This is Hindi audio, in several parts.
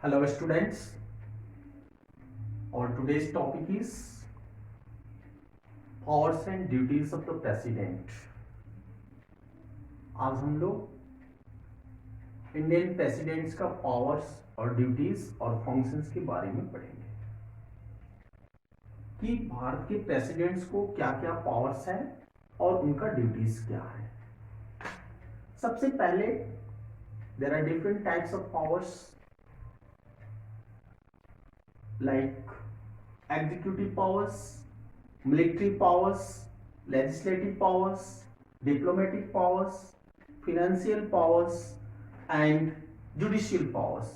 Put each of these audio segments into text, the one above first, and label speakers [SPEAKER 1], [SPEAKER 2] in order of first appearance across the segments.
[SPEAKER 1] Hello students, our today's topic is powers and duties of the president. आज हम लोग इंडियन प्रेसिडेंट्स का पावर्स और ड्यूटीज और फंक्शंस के बारे में पढ़ेंगे कि भारत के प्रेसिडेंट्स को क्या क्या पावर्स हैं और उनका ड्यूटीज क्या है। सबसे पहले there are different types of powers like executive powers, military powers, legislative powers, diplomatic powers, financial powers and judicial powers,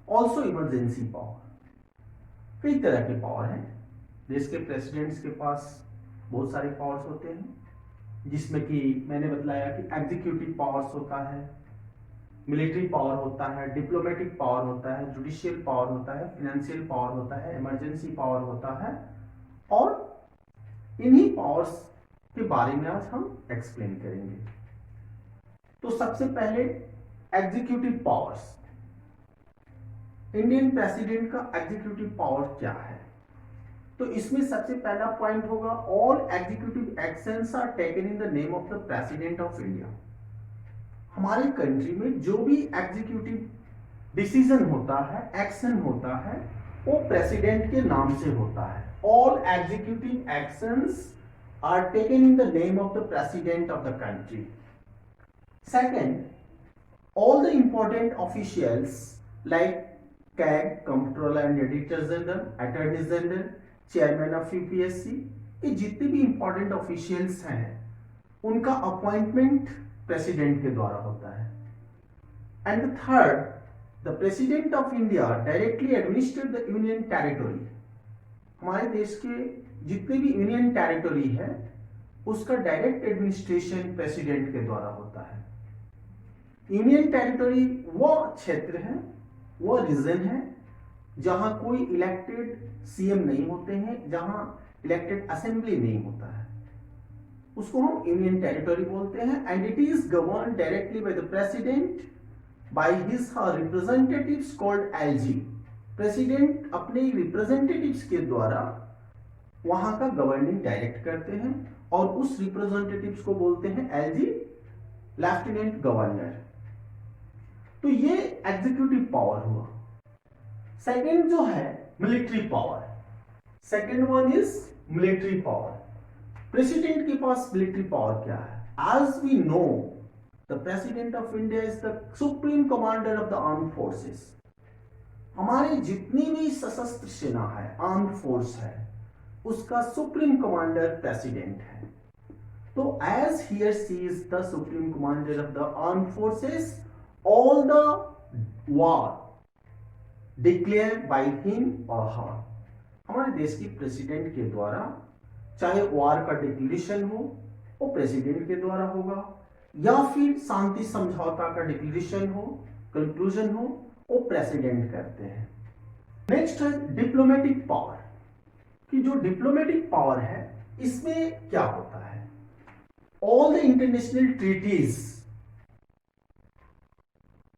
[SPEAKER 1] also emergency power। कई तरह के पावर हैं। देश के प्रेसिडेंट्स के पास बहुत सारे पावर्स होते हैं, जिसमें कि मैंने बतलाया कि एग्जीक्यूटिव पावर्स होता है, मिलिट्री पावर होता है, डिप्लोमेटिक पावर होता है, जुडिशियल पावर होता है, फाइनेंशियल पावर होता है, इमरजेंसी पावर होता है। और इन्हीं पावर्स के बारे में आज हम एक्सप्लेन करेंगे। तो सबसे पहले एग्जीक्यूटिव पावर्स। इंडियन प्रेसिडेंट का एग्जीक्यूटिव पावर क्या है? तो इसमें सबसे पहला पॉइंट होगा, all executive actions are taken in the name of the president of India. हमारे कंट्री में जो भी एग्जीक्यूटिव डिसीजन होता है, एक्शन होता है, वो प्रेसिडेंट के नाम से होता है। All executive actions are taken in the name of the president of the country. Second, all the important officials like CAG, controller and editor general, attorney general, chairman of UPSC, ये जितने भी इंपॉर्टेंट ऑफिशियल्स हैं उनका अपॉइंटमेंट प्रेसिडेंट के द्वारा होता है। And third, the president of India directly administer the union territory. हमारे देश के जितने भी यूनियन टेरिटोरी है उसका डायरेक्ट एडमिनिस्ट्रेशन प्रेसिडेंट के द्वारा होता है। यूनियन टेरिटोरी वो क्षेत्र है, वो रीजन है जहां कोई इलेक्टेड सीएम नहीं होते हैं, जहां इलेक्टेड असेंबली नहीं होता है, उसको हम यूनियन टेरिटोरी बोलते हैं। And it is govern directly by the president by his representatives called LG. President अपने रिप्रेजेंटेटिव्स के द्वारा वहां का गवर्निंग डायरेक्ट करते हैं और उस रिप्रेजेंटेटिव्स को बोलते हैं एलजी, लेफ्टिनेंट गवर्नर। तो ये एग्जीक्यूटिव पावर हुआ। सेकेंड जो है military power. Second one is military power. President के पास मिलिट्री पावर क्या है? As we know, the President of India is the supreme commander of the armed forces। हमारी जितनी भी सशस्त्र सेना है, आर्म्ड फोर्स है, उसका सुप्रीम कमांडर प्रेसिडेंट है। तो as he or she is the supreme commander of the armed forces, all the war declared by him or her। हमारे देश की प्रेसिडेंट के द्वारा चाहे वार का डिक्लेरेशन हो वो प्रेसिडेंट के द्वारा होगा, या फिर शांति समझौता का डिक्लेरेशन हो, कंक्लूजन हो, वो प्रेसिडेंट करते हैं। नेक्स्ट है डिप्लोमेटिक पावर। कि जो डिप्लोमेटिक पावर है इसमें क्या होता है? All the international treaties,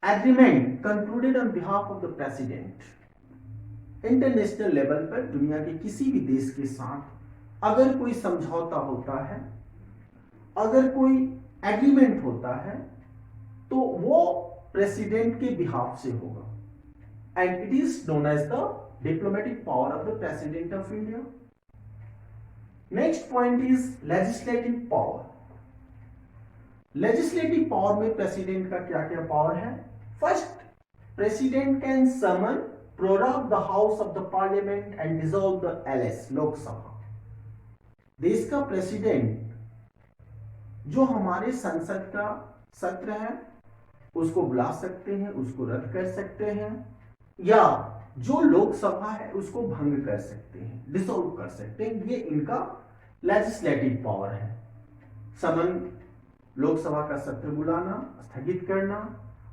[SPEAKER 1] agreement concluded on behalf of the president. International level पर दुनिया के किसी भी देश के साथ अगर कोई समझौता होता है, अगर कोई एग्रीमेंट होता है, तो वो प्रेसिडेंट के बिहाफ से होगा। And it is known as the diplomatic power of the president of India. Next point is legislative power. Legislative power में प्रेसिडेंट का क्या क्या पावर है? First, president can summon, prorogue the house of the parliament and dissolve the LS, Lok Sabha. देश का प्रेसिडेंट जो हमारे संसद का सत्र है उसको बुला सकते हैं, उसको रद्द कर सकते हैं, या जो लोकसभा है उसको भंग कर सकते हैं, डिसॉल्व कर सकते हैं। ये इनका लेजिस्लेटिव पावर है। समन, लोकसभा का सत्र बुलाना, स्थगित करना,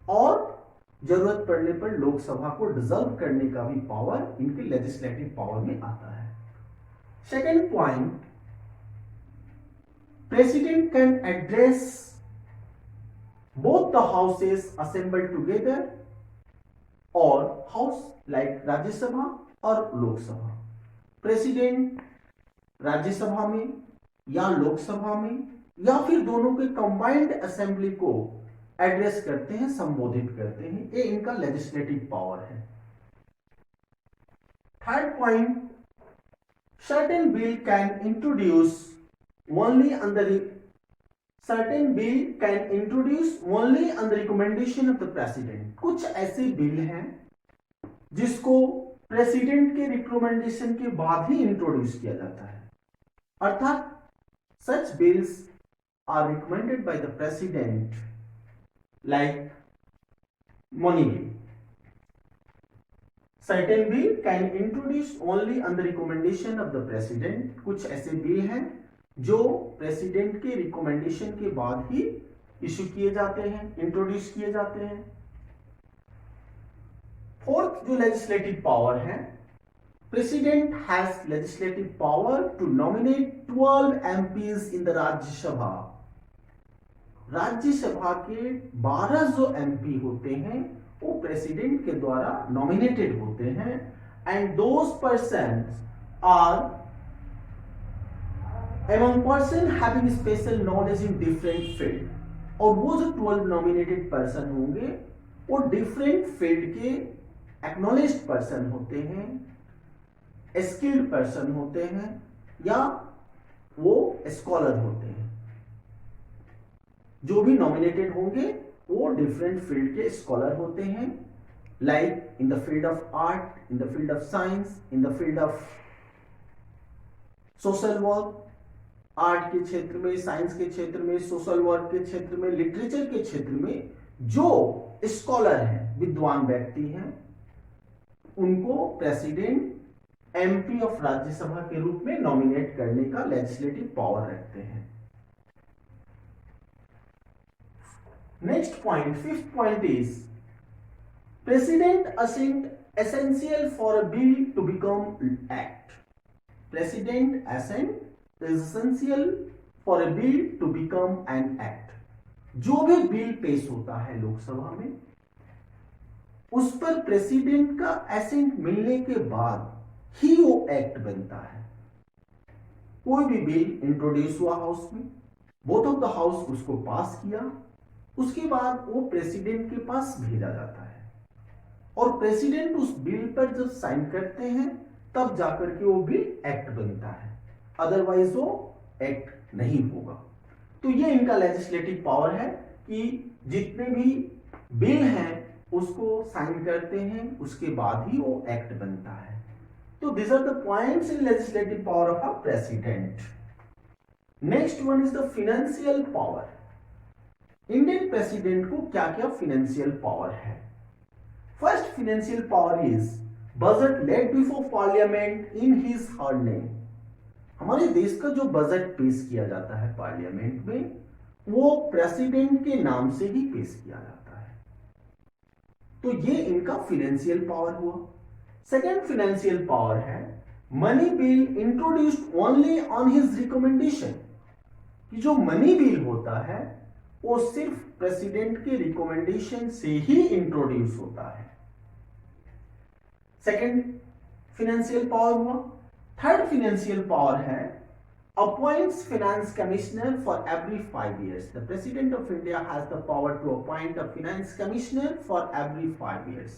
[SPEAKER 1] और जरूरत पड़ने पर लोकसभा को डिसॉल्व करने का भी पावर इनके लेजिस्लेटिव पावर में आता है। Second point, President can address both the houses assembled together और हाउस लाइक राज्यसभा और लोकसभा। प्रेसिडेंट राज्यसभा में या लोकसभा में या फिर दोनों के कंबाइंड असेंबली को एड्रेस करते हैं, संबोधित करते हैं। ये इनका लेजिस्लेटिव पावर है। Third point, certain bill can introduce only on the recommendation of the president। कुछ ऐसे बिल हैं जिसको प्रेसिडेंट के रिकमेंडेशन के बाद ही इंट्रोड्यूस किया जाता है, अर्थात such bills are recommended by the president like money bill। Certain bill can introduce only on the recommendation of the president। कुछ ऐसे बिल हैं जो प्रेसिडेंट के रिकमेंडेशन के बाद ही इशू किए जाते हैं, इंट्रोड्यूस किए जाते हैं। फोर्थ जो लेजिस्लेटिव पावर है, president has legislative power to nominate 12 MPs in the Rajya Sabha. Rajya Sabha के 12 जो एमपी होते हैं वो प्रेसिडेंट के द्वारा नॉमिनेटेड होते हैं, and those persons are among person having special knowledge in different field। और वो जो 12 नॉमिनेटेड पर्सन होंगे वो डिफरेंट फील्ड के एक्नॉलेज्ड पर्सन होते हैं, स्किल्ड पर्सन होते हैं, या वो स्कॉलर होते हैं। जो भी नॉमिनेटेड होंगे वो डिफरेंट फील्ड के स्कॉलर होते हैं, like in the field of art, in the field of science, in the field of social work. Art के क्षेत्र में, साइंस के क्षेत्र में, सोशल वर्क के क्षेत्र में, लिटरेचर के क्षेत्र में जो स्कॉलर हैं, विद्वान व्यक्ति हैं, उनको प्रेसिडेंट एमपी ऑफ राज्यसभा के रूप में नॉमिनेट करने का लेजिस्लेटिव पावर रखते हैं। Next point, fifth point is president assent essential for a bill to become act. President assent is essential for a bill to become an act। जो भी बिल पेश होता है लोकसभा में उस पर प्रेसिडेंट का एसेंट मिलने के बाद ही वो एक्ट बनता है। कोई भी बिल इंट्रोड्यूस हुआ हाउस में, बोथ ऑफ द हाउस उसको पास किया, उसके बाद वो प्रेसिडेंट के पास भेजा जाता है और प्रेसिडेंट उस बिल पर जब साइन करते हैं तब जाकर के वो बिल एक्ट बनता है, अदरवाइज वो एक्ट नहीं होगा। तो ये इनका लेजिस्लेटिव पावर है कि जितने भी बिल हैं उसको साइन करते हैं, उसके बाद ही वो एक्ट बनता है। तो this are the points in legislative power of a president. Next one is the financial power. Indian president को क्या क्या फाइनेंशियल पावर है? First financial power is budget laid before parliament in his her name. हमारे देश का जो बजट पेश किया जाता है पार्लियामेंट में वो प्रेसिडेंट के नाम से ही पेश किया जाता है। तो ये इनका फाइनेंशियल पावर हुआ। सेकेंड फाइनेंशियल पावर है money bill introduced only on his recommendation. कि जो मनी बिल होता है वो सिर्फ प्रेसिडेंट के रिकमेंडेशन से ही इंट्रोड्यूस होता है। सेकेंड फाइनेंशियल पावर हुआ। थर्ड फाइनेंशियल पावर है appoints finance commissioner for every 5 years। The president of India has the power to appoint a finance commissioner for every 5 years।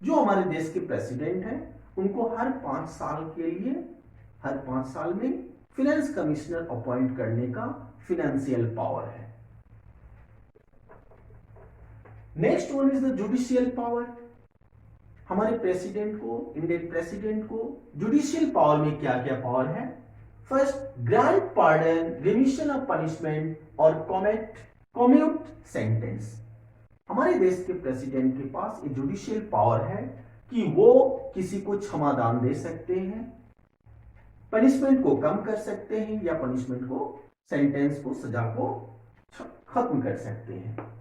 [SPEAKER 1] जो हमारे देश के प्रेसिडेंट हैं उनको हर 5 साल के लिए, हर 5 साल में फाइनेंस कमिश्नर अपॉइंट करने का फाइनेंशियल पावर है। Next one is the judicial power. हमारे प्रेसिडेंट को, इंडियन प्रेसिडेंट को जुडिशियल पावर में क्या क्या पावर है? First, grant pardon, remission of punishment और कम्यूट सेंटेंस। हमारे देश के प्रेसिडेंट के पास एक जुडिशियल पावर है कि वो किसी को क्षमादान दे सकते हैं, पनिशमेंट को कम कर सकते हैं या पनिशमेंट को, सेंटेंस को, सजा को खत्म कर सकते हैं।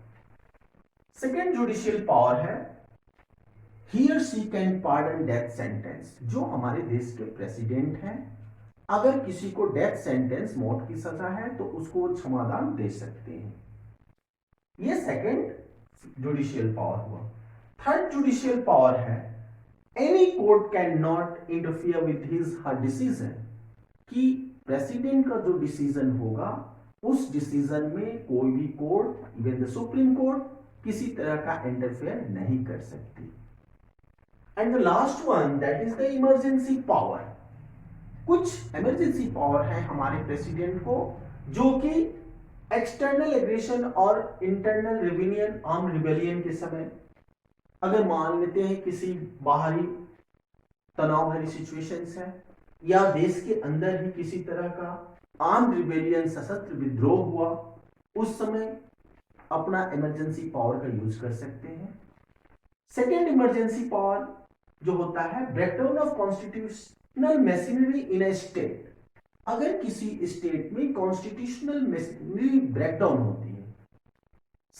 [SPEAKER 1] सेकेंड जुडिशियल पावर है he or she can pardon death sentence। जो हमारे देश के प्रेसिडेंट हैं अगर किसी को डेथ सेंटेंस, मौत की सजा है तो उसको क्षमादान दे सकते हैं। ये सेकंड जुडिशियल पावर हुआ। थर्ड जुडिशियल पावर है any court can not interfere with his her decision, कि प्रेसिडेंट का जो डिसीजन होगा उस डिसीजन में कोई भी court, even the supreme court, किसी तरह का इंटरफेयर नहीं कर सकती। And the last one that is the emergency power. कुछ इमरजेंसी पावर है हमारे प्रेसिडेंट को, जो कि एक्सटर्नल एग्रेशन और इंटरनल रिवेलियन, आर्म रिवेलियन के समय, अगर मान लेते हैं किसी बाहरी तनाव भरी सिचुएशंस है या देश के अंदर ही किसी तरह का आर्म रिवेलियन, सशस्त्र विद्रोह हुआ, उस समय अपना इमरजेंसी पावर का यूज कर सकते हैं। सेकेंड इमरजेंसी पावर जो होता है breakdown of constitutional machinery in A state. अगर किसी स्टेट में कॉन्स्टिट्यूशनल मशीनरी ब्रेकडाउन होती है,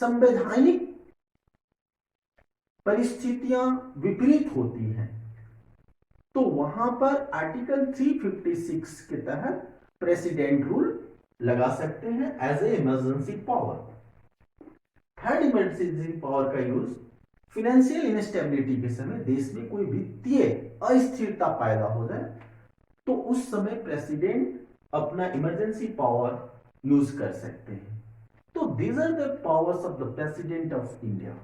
[SPEAKER 1] संवैधानिक परिस्थितियां विपरीत होती हैं, तो वहां पर आर्टिकल 356 के तहत प्रेसिडेंट रूल लगा सकते हैं as a emergency power. Third emergency power का यूज फाइनेंशियल इनस्टेबिलिटी के समय, देश में कोई वित्तीय अस्थिरता पैदा हो जाए तो उस समय प्रेसिडेंट अपना इमरजेंसी पावर यूज कर सकते हैं। तो these are the powers of the president of India.